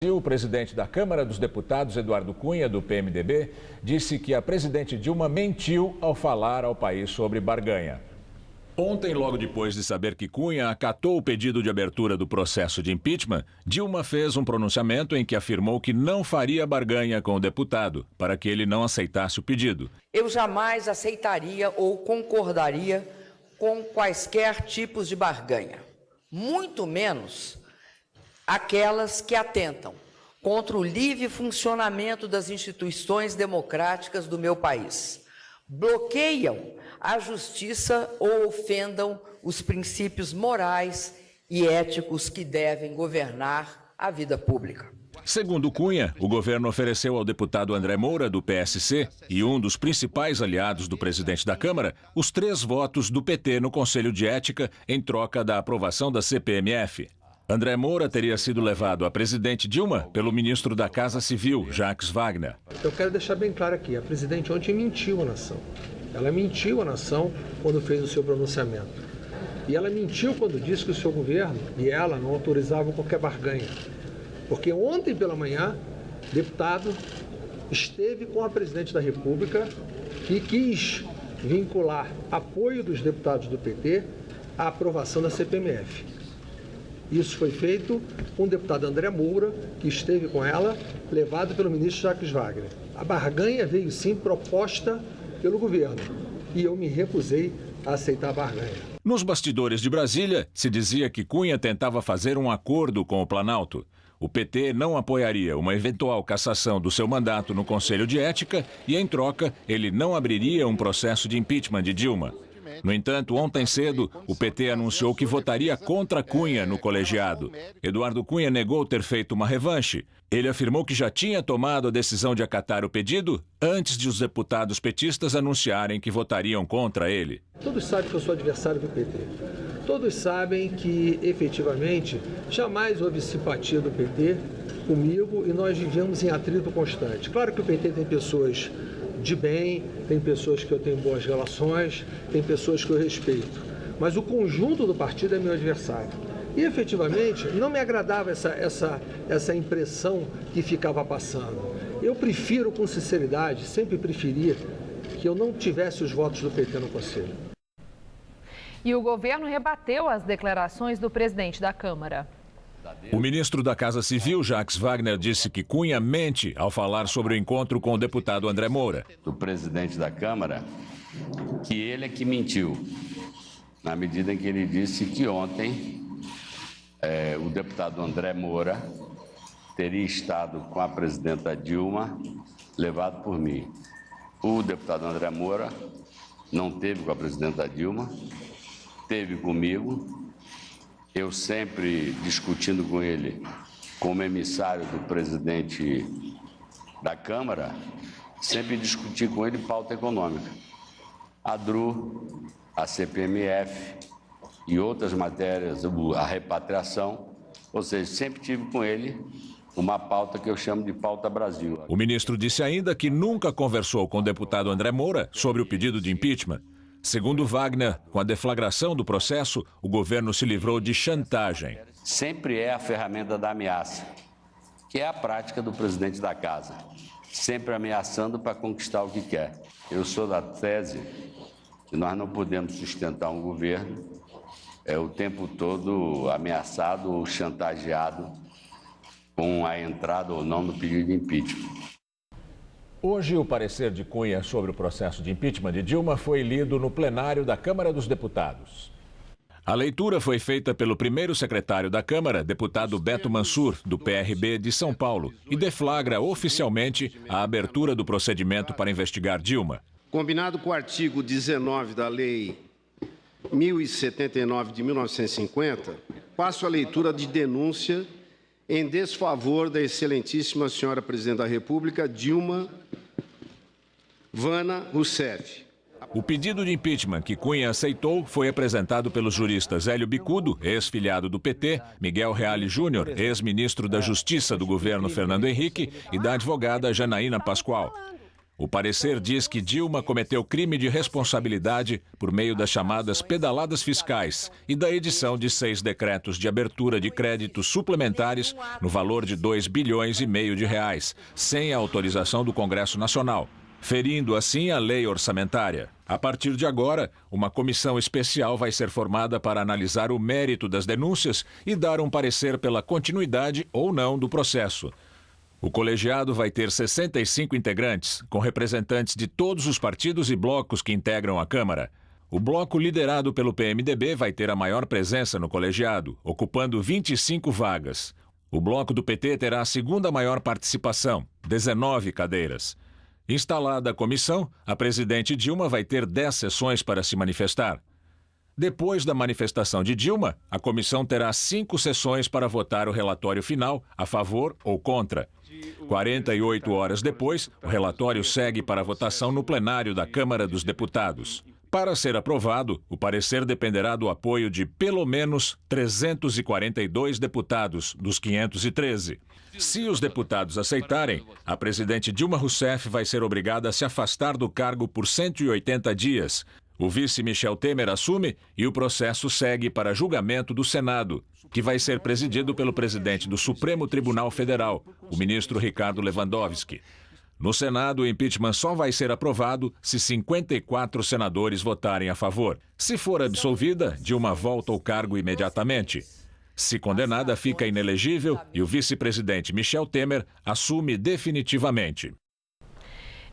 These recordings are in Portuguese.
O presidente da Câmara dos Deputados, Eduardo Cunha, do PMDB, disse que a presidente Dilma mentiu ao falar ao país sobre barganha. Ontem, logo depois de saber que Cunha acatou o pedido de abertura do processo de impeachment, Dilma fez um pronunciamento em que afirmou que não faria barganha com o deputado, para que ele não aceitasse o pedido. Eu jamais aceitaria ou concordaria com quaisquer tipos de barganha, muito menos aquelas que atentam contra o livre funcionamento das instituições democráticas do meu país, bloqueiam a justiça ou ofendam os princípios morais e éticos que devem governar a vida pública. Segundo Cunha, o governo ofereceu ao deputado André Moura, do PSC, e um dos principais aliados do presidente da Câmara, os 3 votos do PT no Conselho de Ética em troca da aprovação da CPMF. André Moura teria sido levado à presidente Dilma pelo ministro da Casa Civil, Jacques Wagner. Eu quero deixar bem claro aqui, a presidente ontem mentiu à nação. Ela mentiu à nação quando fez o seu pronunciamento. E ela mentiu quando disse que o seu governo e ela não autorizavam qualquer barganha. Porque ontem pela manhã, o deputado esteve com a presidente da República que quis vincular apoio dos deputados do PT à aprovação da CPMF. Isso foi feito com o deputado André Moura, que esteve com ela, levado pelo ministro Jacques Wagner. A barganha veio sim proposta pelo governo e eu me recusei a aceitar a barganha. Nos bastidores de Brasília, se dizia que Cunha tentava fazer um acordo com o Planalto. O PT não apoiaria uma eventual cassação do seu mandato no Conselho de Ética e, em troca, ele não abriria um processo de impeachment de Dilma. No entanto, ontem cedo, o PT anunciou que votaria contra Cunha no colegiado. Eduardo Cunha negou ter feito uma revanche. Ele afirmou que já tinha tomado a decisão de acatar o pedido antes de os deputados petistas anunciarem que votariam contra ele. Todos sabem que eu sou adversário do PT. Todos sabem que, efetivamente, jamais houve simpatia do PT comigo e nós vivemos em atrito constante. Claro que o PT tem pessoas de bem, tem pessoas que eu tenho boas relações, tem pessoas que eu respeito. Mas o conjunto do partido é meu adversário. E, efetivamente, não me agradava essa impressão que ficava passando. Eu prefiro, com sinceridade, sempre preferi que eu não tivesse os votos do PT no Conselho. E o governo rebateu as declarações do presidente da Câmara. O ministro da Casa Civil, Jacques Wagner, disse que Cunha mente ao falar sobre o encontro com o deputado André Moura. O presidente da Câmara, que ele é que mentiu, na medida em que ele disse que ontem o deputado André Moura teria estado com a presidenta Dilma, levado por mim. O deputado André Moura não teve com a presidenta Dilma, teve comigo. Eu sempre discutindo com ele, como emissário do presidente da Câmara, sempre discuti com ele pauta econômica. A DRU, a CPMF e outras matérias, a repatriação, ou seja, sempre tive com ele uma pauta que eu chamo de pauta Brasil. O ministro disse ainda que nunca conversou com o deputado André Moura sobre o pedido de impeachment. Segundo Wagner, com a deflagração do processo, o governo se livrou de chantagem. Sempre é a ferramenta da ameaça, que é a prática do presidente da casa, sempre ameaçando para conquistar o que quer. Eu sou da tese que nós não podemos sustentar um governo o tempo todo ameaçado ou chantageado com a entrada ou não no pedido de impeachment. Hoje, o parecer de Cunha sobre o processo de impeachment de Dilma foi lido no plenário da Câmara dos Deputados. A leitura foi feita pelo primeiro secretário da Câmara, deputado Beto Mansur, do PRB de São Paulo, e deflagra oficialmente a abertura do procedimento para investigar Dilma. Combinado com o artigo 19 da Lei 1079 de 1950, passo a leitura de denúncia em desfavor da excelentíssima senhora Presidente da República, Dilma Vana Rousseff. O pedido de impeachment que Cunha aceitou foi apresentado pelos juristas Hélio Bicudo, ex-filiado do PT, Miguel Reale Júnior, ex-ministro da Justiça do governo Fernando Henrique, e da advogada Janaína Pascoal. O parecer diz que Dilma cometeu crime de responsabilidade por meio das chamadas pedaladas fiscais e da edição de 6 decretos de abertura de créditos suplementares no valor de R$2,5 bilhões, sem a autorização do Congresso Nacional, ferindo assim a lei orçamentária. A partir de agora, uma comissão especial vai ser formada para analisar o mérito das denúncias e dar um parecer pela continuidade ou não do processo. O colegiado vai ter 65 integrantes, com representantes de todos os partidos e blocos que integram a Câmara. O bloco liderado pelo PMDB vai ter a maior presença no colegiado, ocupando 25 vagas. O bloco do PT terá a segunda maior participação, 19 cadeiras. Instalada a comissão, a presidente Dilma vai ter 10 sessões para se manifestar. Depois da manifestação de Dilma, a comissão terá 5 sessões para votar o relatório final, a favor ou contra. 48 horas depois, o relatório segue para votação no plenário da Câmara dos Deputados. Para ser aprovado, o parecer dependerá do apoio de pelo menos 342 deputados dos 513. Se os deputados aceitarem, a presidente Dilma Rousseff vai ser obrigada a se afastar do cargo por 180 dias. O vice Michel Temer assume e o processo segue para julgamento do Senado, que vai ser presidido pelo presidente do Supremo Tribunal Federal, o ministro Ricardo Lewandowski. No Senado, o impeachment só vai ser aprovado se 54 senadores votarem a favor. Se for absolvida, Dilma volta ao cargo imediatamente. Se condenada, fica inelegível e o vice-presidente Michel Temer assume definitivamente.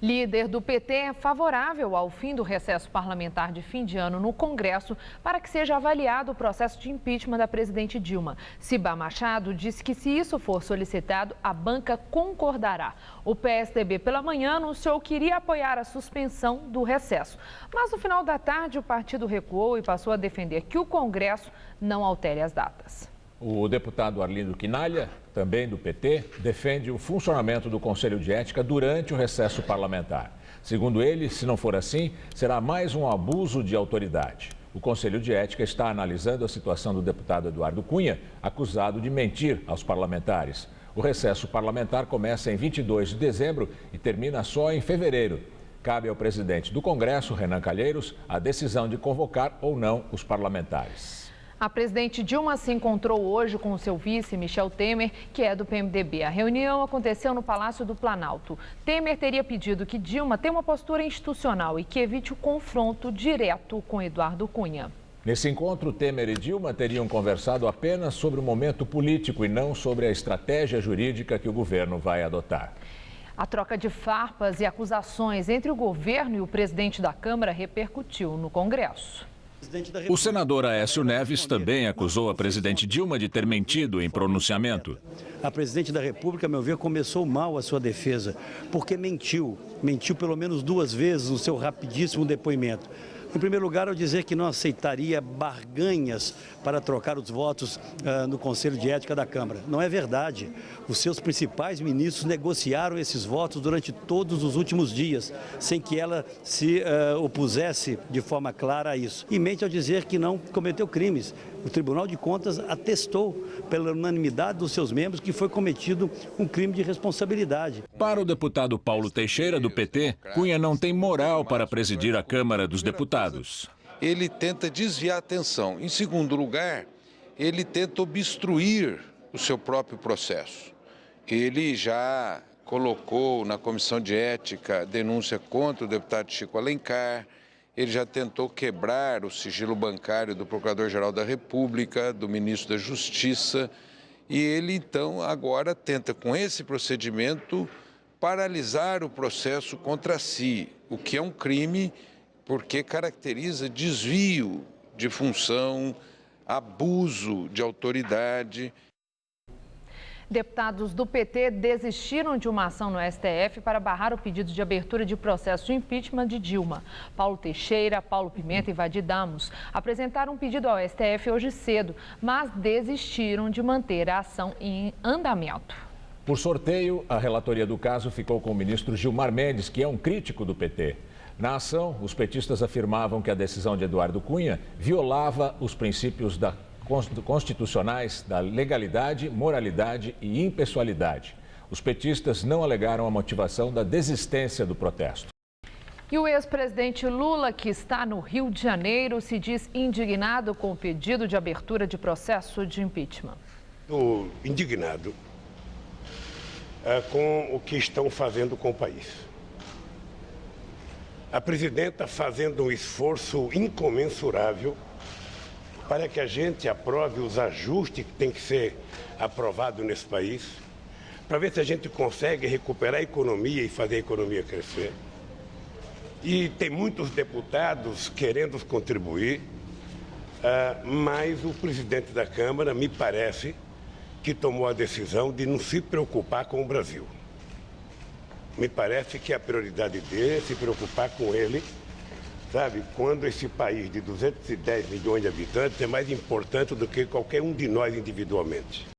Líder do PT é favorável ao fim do recesso parlamentar de fim de ano no Congresso para que seja avaliado o processo de impeachment da presidente Dilma. Ciba Machado disse que se isso for solicitado, a banca concordará. O PSDB pela manhã anunciou que iria apoiar a suspensão do recesso. Mas no final da tarde o partido recuou e passou a defender que o Congresso não altere as datas. O deputado Arlindo Quinalha, também do PT, defende o funcionamento do Conselho de Ética durante o recesso parlamentar. Segundo ele, se não for assim, será mais um abuso de autoridade. O Conselho de Ética está analisando a situação do deputado Eduardo Cunha, acusado de mentir aos parlamentares. O recesso parlamentar começa em 22 de dezembro e termina só em fevereiro. Cabe ao presidente do Congresso, Renan Calheiros, a decisão de convocar ou não os parlamentares. A presidente Dilma se encontrou hoje com o seu vice, Michel Temer, que é do PMDB. A reunião aconteceu no Palácio do Planalto. Temer teria pedido que Dilma tenha uma postura institucional e que evite o confronto direto com Eduardo Cunha. Nesse encontro, Temer e Dilma teriam conversado apenas sobre o momento político e não sobre a estratégia jurídica que o governo vai adotar. A troca de farpas e acusações entre o governo e o presidente da Câmara repercutiu no Congresso. O senador Aécio Neves também acusou a presidente Dilma de ter mentido em pronunciamento. A presidente da República, a meu ver, começou mal a sua defesa, porque mentiu pelo menos 2 vezes no seu rapidíssimo depoimento. Em primeiro lugar, ao dizer que não aceitaria barganhas para trocar os votos no Conselho de Ética da Câmara. Não é verdade. Os seus principais ministros negociaram esses votos durante todos os últimos dias, sem que ela se opusesse de forma clara a isso. E mente ao dizer que não cometeu crimes. O Tribunal de Contas atestou, pela unanimidade dos seus membros, que foi cometido um crime de responsabilidade. Para o deputado Paulo Teixeira, do PT, Cunha não tem moral para presidir a Câmara dos Deputados. Ele tenta desviar a atenção. Em segundo lugar, ele tenta obstruir o seu próprio processo. Ele já colocou na Comissão de Ética denúncia contra o deputado Chico Alencar. Ele já tentou quebrar o sigilo bancário do Procurador-Geral da República, do Ministro da Justiça, e ele, então, agora tenta, com esse procedimento, paralisar o processo contra si, o que é um crime porque caracteriza desvio de função, abuso de autoridade. Deputados do PT desistiram de uma ação no STF para barrar o pedido de abertura de processo de impeachment de Dilma. Paulo Teixeira, Paulo Pimenta e Vadir Damos apresentaram um pedido ao STF hoje cedo, mas desistiram de manter a ação em andamento. Por sorteio, a relatoria do caso ficou com o ministro Gilmar Mendes, que é um crítico do PT. Na ação, os petistas afirmavam que a decisão de Eduardo Cunha violava os princípios constitucionais da legalidade, moralidade e impessoalidade. Os petistas não alegaram a motivação da desistência do protesto. E o ex-presidente Lula, que está no Rio de Janeiro, se diz indignado com o pedido de abertura de processo de impeachment. Estou indignado com o que estão fazendo com o país. A presidenta fazendo um esforço incomensurável para que a gente aprove os ajustes que tem que ser aprovado nesse país, para ver se a gente consegue recuperar a economia e fazer a economia crescer. E tem muitos deputados querendo contribuir, mas o presidente da Câmara, me parece, que tomou a decisão de não se preocupar com o Brasil. Me parece que a prioridade dele é se preocupar com ele, sabe? Quando esse país de 210 milhões de habitantes é mais importante do que qualquer um de nós individualmente.